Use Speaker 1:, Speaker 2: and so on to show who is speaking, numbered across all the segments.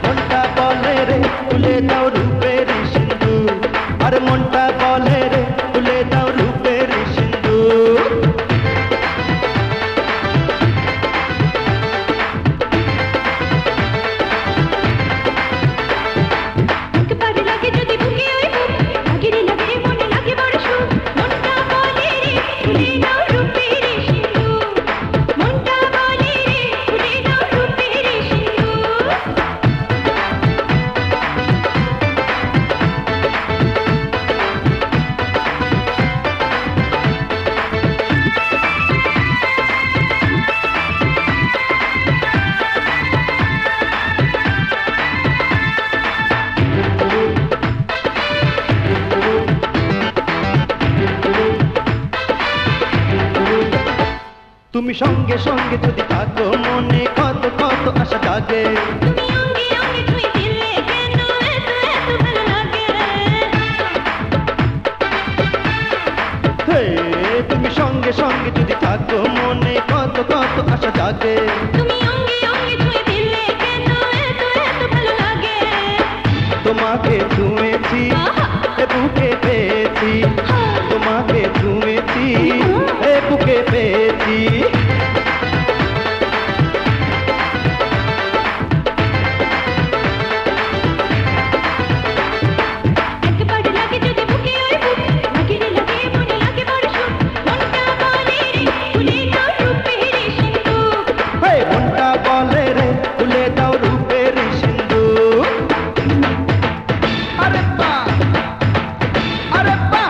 Speaker 1: মনটা বলে রে তুলে দাও রূপের সিন্ধু, আর মনটা বলে রে তুলে দাও রূপের সিন্ধু। তুমি সঙ্গে সঙ্গে যদি থাকো মনে কত কত আশা জাগে। তুমি সঙ্গে সঙ্গে যদি থাকো মনে কত কত আশা জাগে। তোমাকে ছুঁয়েছি এ বুকে পেয়েছি, তোমাকে ছুঁয়েছি এ বুকে পেয়েছি। মনটা বলে রে তুলে দাও রূপের সিন্ধু। আরে বাহ, আরে বাহ।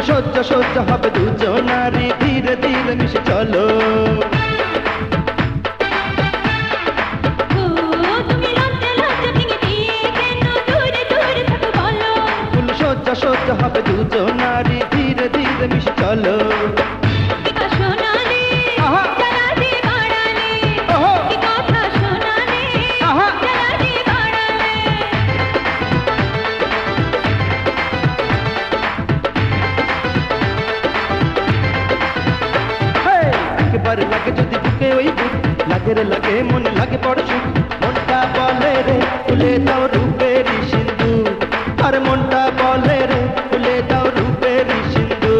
Speaker 1: সহ্য সহ্য হবে দুজনারি ধীরে ধীরে মিশে চলো। সহ্য সহ্য হবে দুজনারি ধীরে ধীরে মিশে চলো। লাগে যদি বুকে ওই বুক লাগে রে লাগে মনে লাগে বড় সুখ। মনটা বলে রে তুলে দাও রূপের সিন্ধু, আর মনটা বলে রে তুলে দাও রূপের সিন্ধু।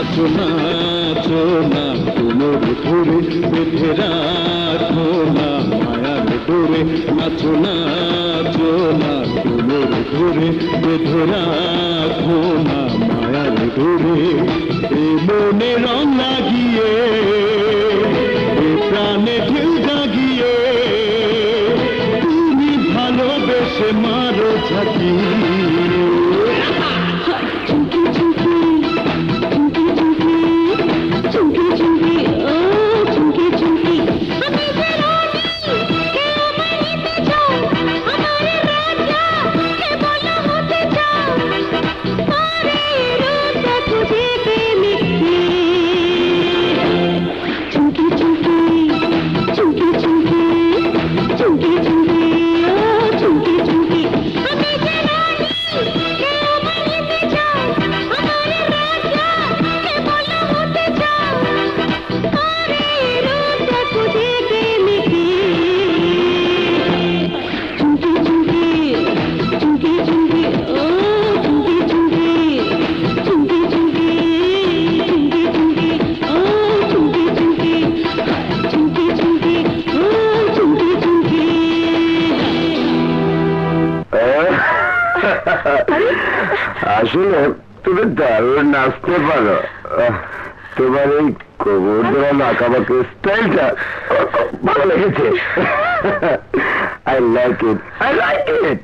Speaker 2: নাচো নাচো না কোমর ধরে বেঁধে রাখো না মায়ার ডোরে নাচো নাচো না কোমর ধরে বেঁধে রাখো না মায়ার ডোরে এ মনে রং লাগিয়ে এ প্রাণে ঢেউ জাগিয়ে তুমি ভালোবেসে মারো ঝাঁকি
Speaker 3: আসলে তুমি দারুণ নাচতে পারো তোমার এই কোমর ধরা নাকাবাকি স্টাইলটা ভালো লেগেছে আই লাইক ইট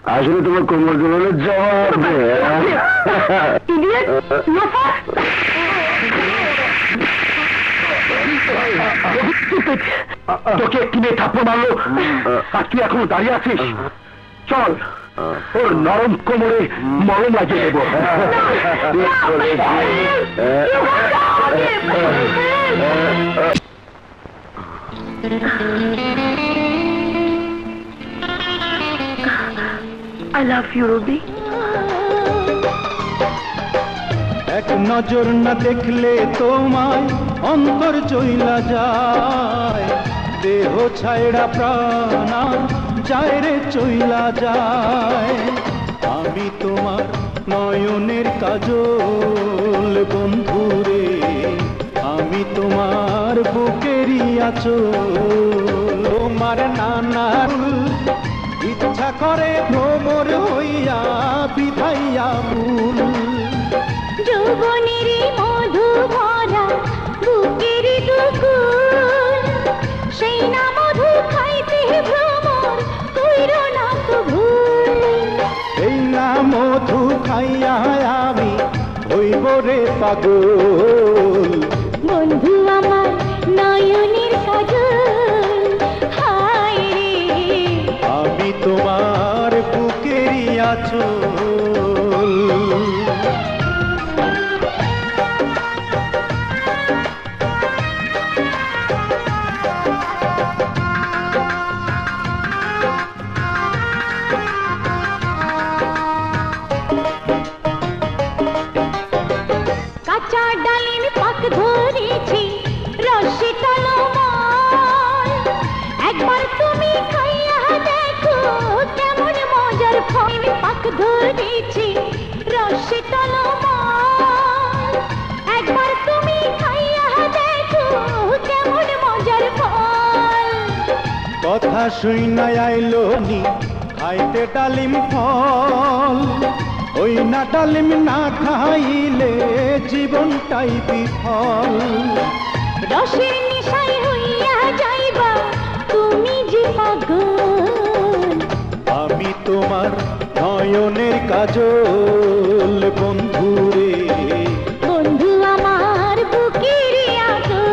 Speaker 3: আসলে তোমার কোমর ধরানোর জবাব
Speaker 2: তোকে কিনে থাপ্পড় মারলো আর তুই এখনো দাঁড়িয়ে আছিস চল ওর নরম কোমরে মরম লাগিয়ে দেবো
Speaker 4: I love you, Ruby.
Speaker 1: এক নজর না দেখলে তোমায় অন্তর চইলা যায় দেহ ছাইড়া প্রাণা যায় রে চইলা যায় আমি তোমার নয়নের কাজল বন্ধুরে আমি তোমার বুকেরই আঁচল তোমার নানার ইচ্ছা করে ভ্রমর হইয়া বিধাইয়া মূল
Speaker 4: যৌবনেরই মধু ভরা বুকের দুকুল সেই না মধু খাইতে ভ্রমর কইরো না তো ভুল
Speaker 1: এই না মধু খাইয়া আমি হইব রে পাগল
Speaker 4: বন্ধু আমার নয়নের কাজল হায় রে
Speaker 1: আমি তোমার বুকেরই আঁচল
Speaker 4: কাঁচা ডালিম পাক ধরেছি রসে টলমল একবার তুমি খাইয়া দেখো কেমন মজার ফল পাক ধরেছি রসে টলমল একবার তুমি খাইয়া দেখো কেমন মজার ফল
Speaker 1: কথা শুইনা আইলো নি খাইতে ডালিম ফল ওই না ডালিম না খাইলে জীবনটাই বিফল
Speaker 4: রসের নেশায় হইয়া যাইবা তুমি যে পাগল
Speaker 1: আমি তোমার নয়নের কাজল বন্ধুরে
Speaker 4: বন্ধু আমার বুকের আঁচল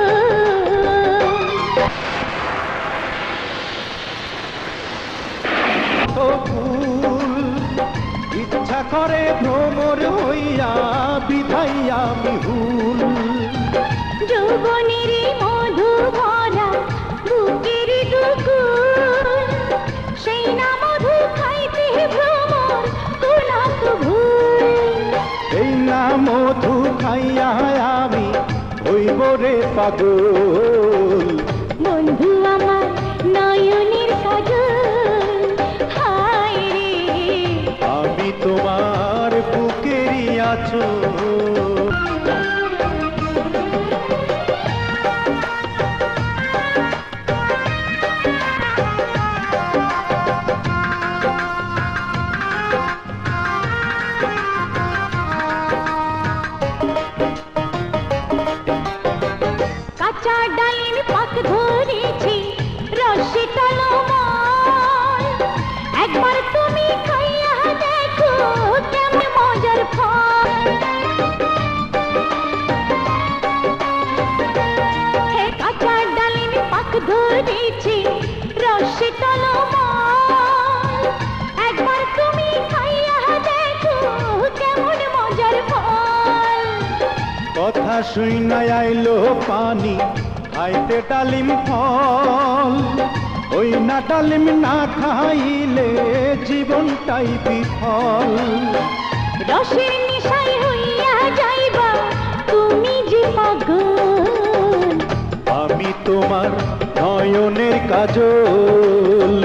Speaker 1: তো ফুল ইচ্ছা করে ভ্রমর হইয়া বিধাইয়া বিহুল
Speaker 4: যৌবনেরই মধু ভরা বুকের দুকুল সেই না মধু খাইতে ভ্রমর কোনা তো ভুল
Speaker 1: এই না মধু খাইয়া আমি হইব রে পাগল
Speaker 4: বন্ধু আমার নয়নের কাজল হায় রে
Speaker 1: আমি তোমার বুকেরই আছো
Speaker 4: কাঁচা ডালিম পাক ধরেছি রসে টলমল একবার তুমি খাইয়া দেখো কেমন মজার ফল হে কাঁচা ডালিম পাক ধরেছি রসে টলমল একবার তুমি খাইয়া দেখো কেমন মজার ফল
Speaker 1: কথা শুই না আইলো পানি খাইতে ডালিম ফল ওই না ডালিম না খাইলে জীবনটাই বিফল
Speaker 4: রসের নেশায় হইয়া যাইবা তুমি যে পাগল
Speaker 1: আমি তোমার নয়নের কাজল